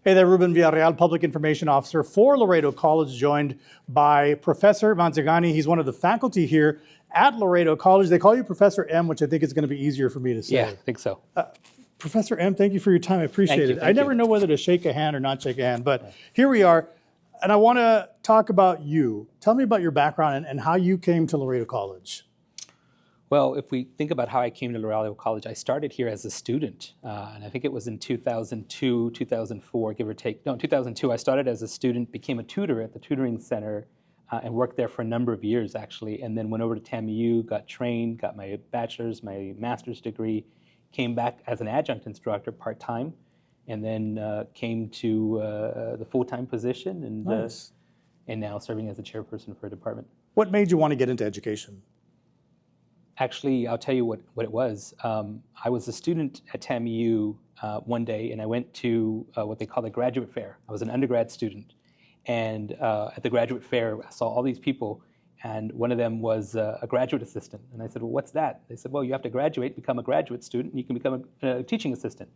Hey there, Ruben Villarreal, Public Information Officer for Laredo College, joined by Professor Mansinghani. He's one of the faculty here at Laredo College. They call you Professor M, which I think is going to be easier for me to say. Yeah, I think so. Professor M, thank you for your time. I appreciate it. I never know whether to shake a hand or not shake a hand, but here we are. And I want to talk about you. Tell me about your background and how you came to Laredo College. Well, if we think about how I came to Laredo College, I started here as a student, and I think it was in 2002, 2004, give or take. No, 2002, I started as a student, became a tutor at the tutoring center, and worked there for a number of years, actually, and then went over to TAMU, got trained, got my bachelor's, my master's degree, came back as an adjunct instructor part-time, and then came to the full-time position, and, nice. And now serving as a chairperson for a department. What made you want to get into education? Actually, I'll tell you what it was. I was a student at TAMU one day, and I went to what they call the graduate fair. I was an undergrad student, and at the graduate fair, I saw all these people, and one of them was a graduate assistant. And I said, well, what's that? They said, well, you have to graduate, become a graduate student, and you can become a teaching assistant.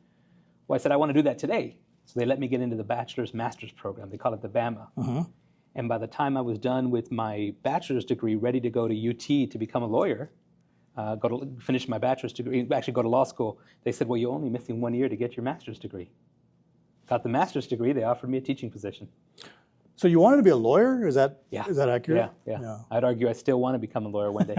Well, I said, I want to do that today. So they let me get into the bachelor's master's program. They call it the BAMA. And by the time I was done with my bachelor's degree, ready to go to UT to become a lawyer, finish my bachelor's degree, actually go to law school, they said, well, you're only missing 1 year to get your master's degree. Got the master's degree, they offered me a teaching position. So you wanted to be a lawyer? Is that accurate? Yeah. I'd argue I still want to become a lawyer one day.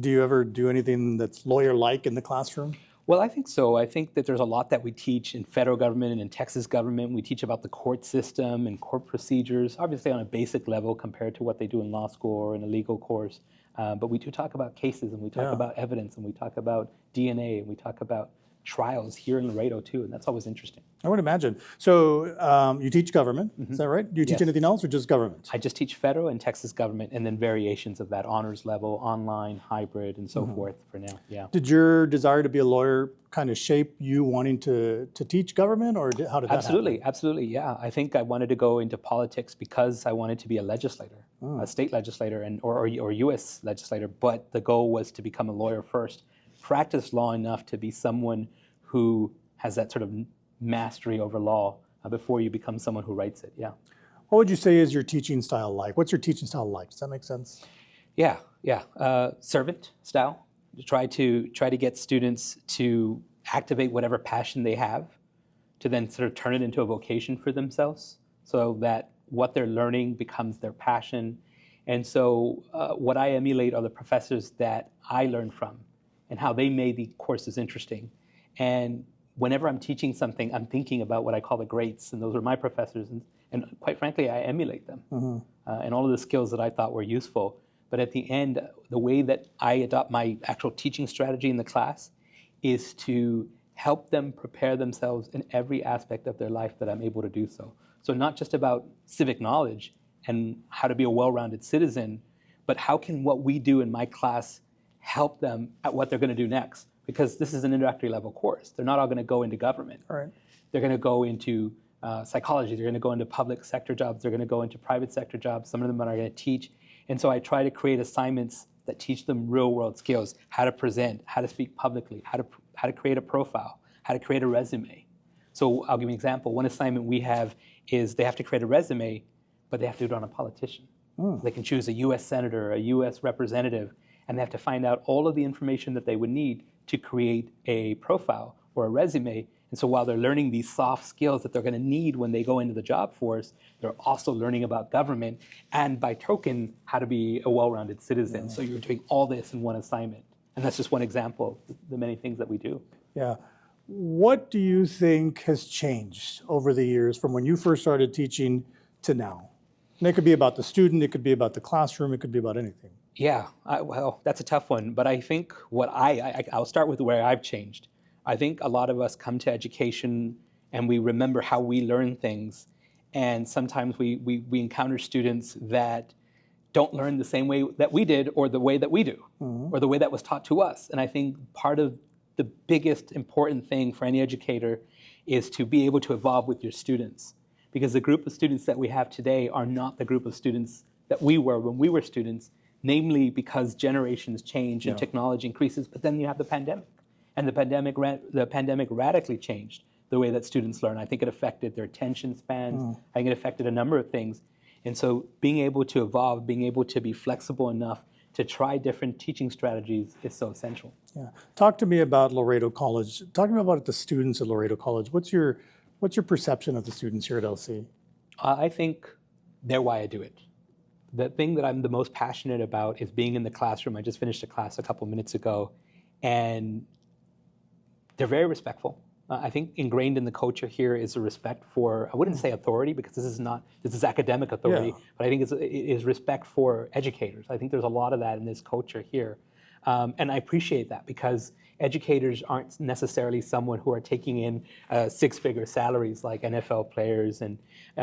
Do you ever do anything that's lawyer-like in the classroom? Well, I think so. I think that there's a lot that we teach in federal government and in Texas government. We teach about the court system and court procedures, obviously on a basic level compared to what they do in law school or in a legal course. But we do talk about cases, and we talk about evidence, and we talk about DNA, and we talk about trials here in Laredo too, and that's always interesting. I would imagine. So you teach government, is that right? Do you teach anything else or just government? I just teach federal and Texas government, and then variations of that, honors level, online, hybrid, and so forth for now, yeah. Did your desire to be a lawyer kind of shape you wanting to teach government, or how did that happen? Absolutely, yeah. I think I wanted to go into politics because I wanted to be a legislator, a state legislator or U.S. legislator, but the goal was to become a lawyer first, practice law enough to be someone who has that sort of mastery over law before you become someone who writes it, yeah. What would you say is your teaching style like? What's your teaching style like? Does that make sense? Yeah. Servant style. Try to get students to activate whatever passion they have, to then sort of turn it into a vocation for themselves, so that what they're learning becomes their passion. And so what I emulate are the professors that I learned from and how they made the courses interesting. And whenever I'm teaching something, I'm thinking about what I call the greats, and those are my professors. And quite frankly, I emulate them and all of the skills that I thought were useful. But at the end, the way that I adopt my actual teaching strategy in the class is to help them prepare themselves in every aspect of their life that I'm able to do so. So not just about civic knowledge and how to be a well-rounded citizen, but how can what we do in my class help them at what they're going to do next? Because this is an introductory level course. They're not all going to go into government. Right. They're going to go into psychology. They're going to go into public sector jobs. They're going to go into private sector jobs. Some of them are going to teach. And so I try to create assignments that teach them real world skills, how to present, how to speak publicly, how to create a profile, how to create a resume. So I'll give you an example. One assignment we have is they have to create a resume, but they have to do it on a politician. They can choose a U.S. senator, a U.S. representative, and they have to find out all of the information that they would need to create a profile or a resume. And so while they're learning these soft skills that they're going to need when they go into the job force, they're also learning about government and, by token, how to be a well-rounded citizen. So you're doing all this in one assignment. And that's just one example of the many things that we do. Yeah. What do you think has changed over the years from when you first started teaching to now? And it could be about the student, it could be about the classroom, it could be about anything. Yeah, well, that's a tough one. But I think what I'll start with where I've changed. I think a lot of us come to education and we remember how we learn things. And sometimes we encounter students that don't learn the same way that we did or the way that we do or the way that was taught to us. And I think part of the biggest important thing for any educator is to be able to evolve with your students. Because the group of students that we have today are not the group of students that we were when we were students, namely because generations change and technology increases, but then you have the pandemic. And the pandemic radically changed the way that students learn. I think it affected their attention spans. I think it affected a number of things. And so being able to evolve, being able to be flexible enough to try different teaching strategies is so essential. Yeah. Talk to me about Laredo College. Talk to me about the students at Laredo College. What's your perception of the students here at LC? I think they're why I do it. The thing that I'm the most passionate about is being in the classroom. I just finished a class a couple minutes ago, and they're very respectful. I think ingrained in the culture here is a respect for, I wouldn't say authority because this is academic authority, but I think it is respect for educators. I think there's a lot of that in this culture here. And I appreciate that because educators aren't necessarily someone who are taking in six-figure salaries like NFL players and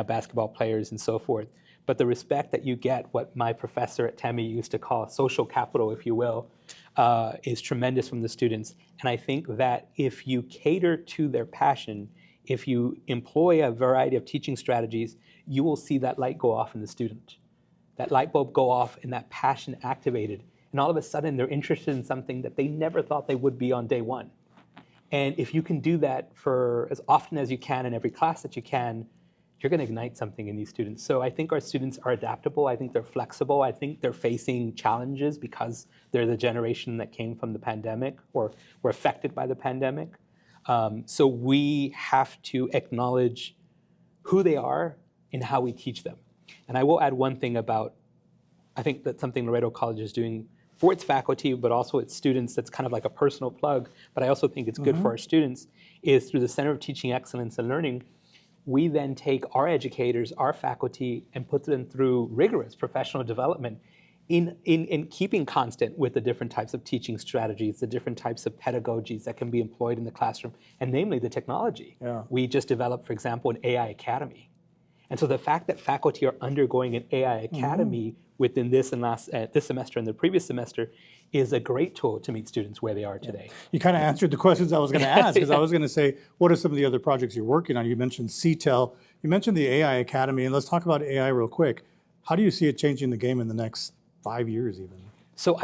basketball players and so forth. But the respect that you get, what my professor at TEMI used to call social capital, if you will, is tremendous from the students. And I think that if you cater to their passion, if you employ a variety of teaching strategies, you will see that light go off in the student. That light bulb go off and that passion activated. And all of a sudden, they're interested in something that they never thought they would be on day one. And if you can do that for as often as you can in every class that you can, you're going to ignite something in these students. So I think our students are adaptable. I think they're flexible. I think they're facing challenges because they're the generation that came from the pandemic or were affected by the pandemic. So we have to acknowledge who they are and how we teach them. And I will add one thing about, I think that's something Laredo College is doing for its faculty, but also its students, that's kind of like a personal plug, but I also think it's good for our students, is through the Center of Teaching Excellence and Learning, we then take our educators, our faculty, and put them through rigorous professional development in keeping constant with the different types of teaching strategies, the different types of pedagogies that can be employed in the classroom, and namely the technology. Yeah. We just developed, for example, an AI Academy. And so the fact that faculty are undergoing an AI Academy within this and this semester and the previous semester is a great tool to meet students where they are today. You kind of answered the questions I was going to ask, because I was going to say, what are some of the other projects you're working on? You mentioned CTEL, you mentioned the AI Academy, and let's talk about AI real quick. How do you see it changing the game in the next 5 years even? So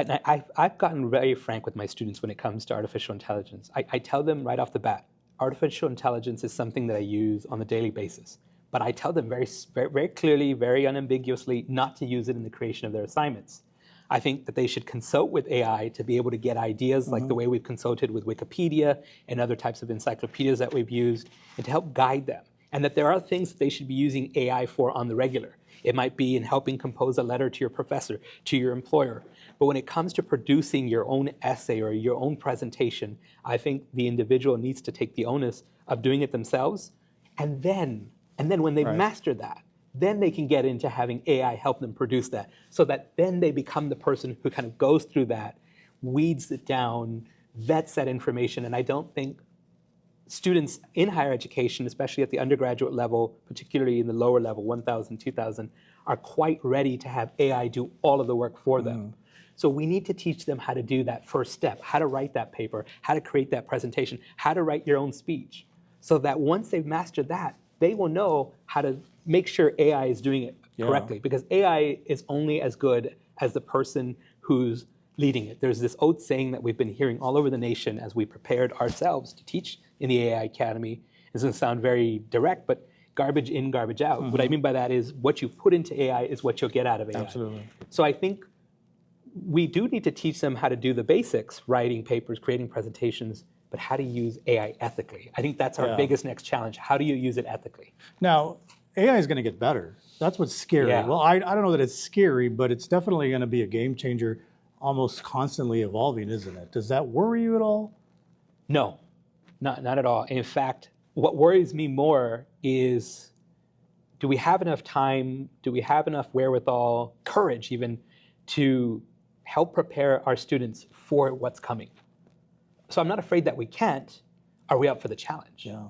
I've gotten very frank with my students when it comes to artificial intelligence. I tell them right off the bat, artificial intelligence is something that I use on a daily basis. But I tell them very, very clearly, very unambiguously, not to use it in the creation of their assignments. I think that they should consult with AI to be able to get ideas like the way we've consulted with Wikipedia and other types of encyclopedias that we've used, and to help guide them. And that there are things that they should be using AI for on the regular. It might be in helping compose a letter to your professor, to your employer. But when it comes to producing your own essay or your own presentation, I think the individual needs to take the onus of doing it themselves. And then when they've mastered that, then they can get into having AI help them produce that, so that then they become the person who kind of goes through that, weeds it down, vets that information. And I don't think students in higher education, especially at the undergraduate level, particularly in the lower level, 1,000, 2,000, are quite ready to have AI do all of the work for them. So we need to teach them how to do that first step, how to write that paper, how to create that presentation, how to write your own speech, so that once they've mastered that, they will know how to make sure AI is doing it correctly, because AI is only as good as the person who's leading it. There's this old saying that we've been hearing all over the nation as we prepared ourselves to teach in the AI Academy. It's going to sound very direct, but garbage in, garbage out. What I mean by that is what you put into AI is what you'll get out of AI. Absolutely. So I think we do need to teach them how to do the basics, writing papers, creating presentations, but how to use AI ethically. I think that's our biggest next challenge. How do you use it ethically? Now, AI is going to get better. That's what's scary. Yeah. Well, I don't know that it's scary, but it's definitely going to be a game changer, almost constantly evolving, isn't it? Does that worry you at all? No, not at all. In fact, what worries me more is, do we have enough time, do we have enough wherewithal, courage even, to help prepare our students for what's coming? So I'm not afraid that we can't. Are we up for the challenge? Yeah.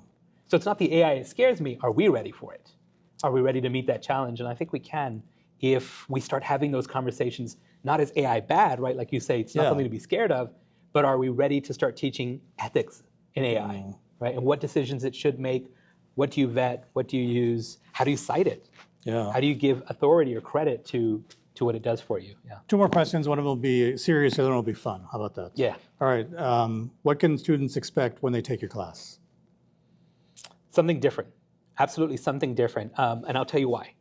So it's not the AI that scares me. Are we ready for it? Are we ready to meet that challenge? And I think we can if we start having those conversations, not as AI bad, right? Like you say, it's not something to be scared of, but are we ready to start teaching ethics in AI, right? And what decisions it should make, what do you vet, what do you use, how do you cite it? Yeah. How do you give authority or credit to what it does for you? Yeah. 2 more questions. One of them will be serious, the other one will be fun. How about that? Yeah. All right. What can students expect when they take your class? Something different, absolutely something different, and I'll tell you why.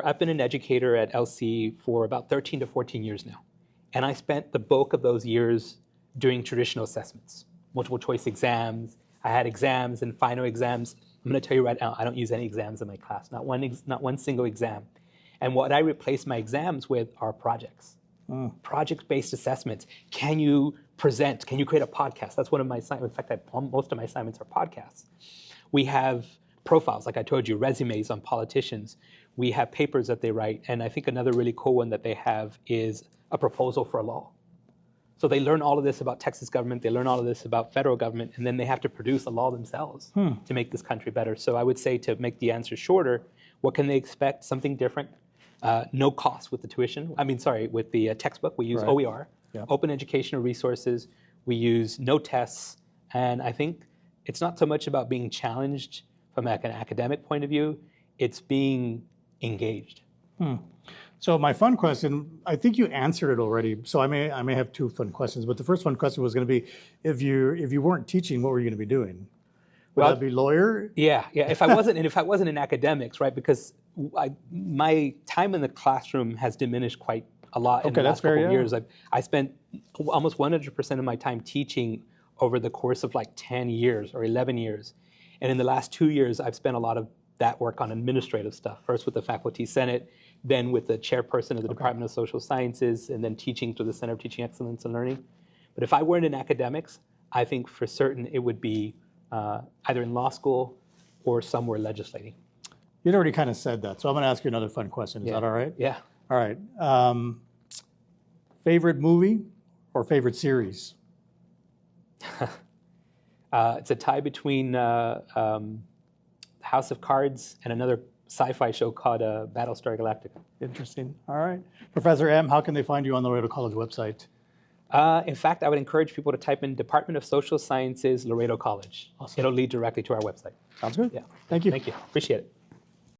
I've been an educator at LC for about 13 to 14 years now, and I spent the bulk of those years doing traditional assessments, multiple choice exams. I had exams and final exams. I'm going to tell you right now, I don't use any exams in my class, not one single exam. And what I replace my exams with are projects, project-based assessments. Can you present? Can you create a podcast? That's one of my assignments. In fact, most of my assignments are podcasts. We have profiles, like I told you, resumes on politicians. We have papers that they write. And I think another really cool one that they have is a proposal for a law. So they learn all of this about Texas government, they learn all of this about federal government, and then they have to produce a law themselves to make this country better. So I would say, to make the answer shorter, what can they expect? Something different. No cost with the tuition. With the textbook. We use OER, open educational resources. We use no tests. And I think it's not so much about being challenged from an academic point of view, it's being engaged. So my fun question, I think you answered it already. So I may have two fun questions, but the first fun question was going to be, if you weren't teaching, what were you going to be doing? Would that be lawyer? Yeah. If I wasn't in academics, right? Because my time in the classroom has diminished quite a lot in the last couple of years. I spent almost 100% of my time teaching over the course of like 10 years or 11 years. And in the last 2 years, I've spent a lot of that work on administrative stuff, first with the Faculty Senate, then with the chairperson of the Department of Social Sciences, and then teaching through the Center of Teaching Excellence and Learning. But if I weren't in academics, I think for certain it would be either in law school or somewhere legislating. You'd already kind of said that, so I'm going to ask you another fun question. Is that all right? Yeah. All right. Favorite movie or favorite series? It's a tie between House of Cards and another sci-fi show called Battlestar Galactica. Interesting. All right. Professor M, how can they find you on the Laredo College website? In fact, I would encourage people to type in Department of Social Sciences, Laredo College. Awesome. It'll lead directly to our website. Sounds good. Yeah. Thank you. Thank you. Appreciate it.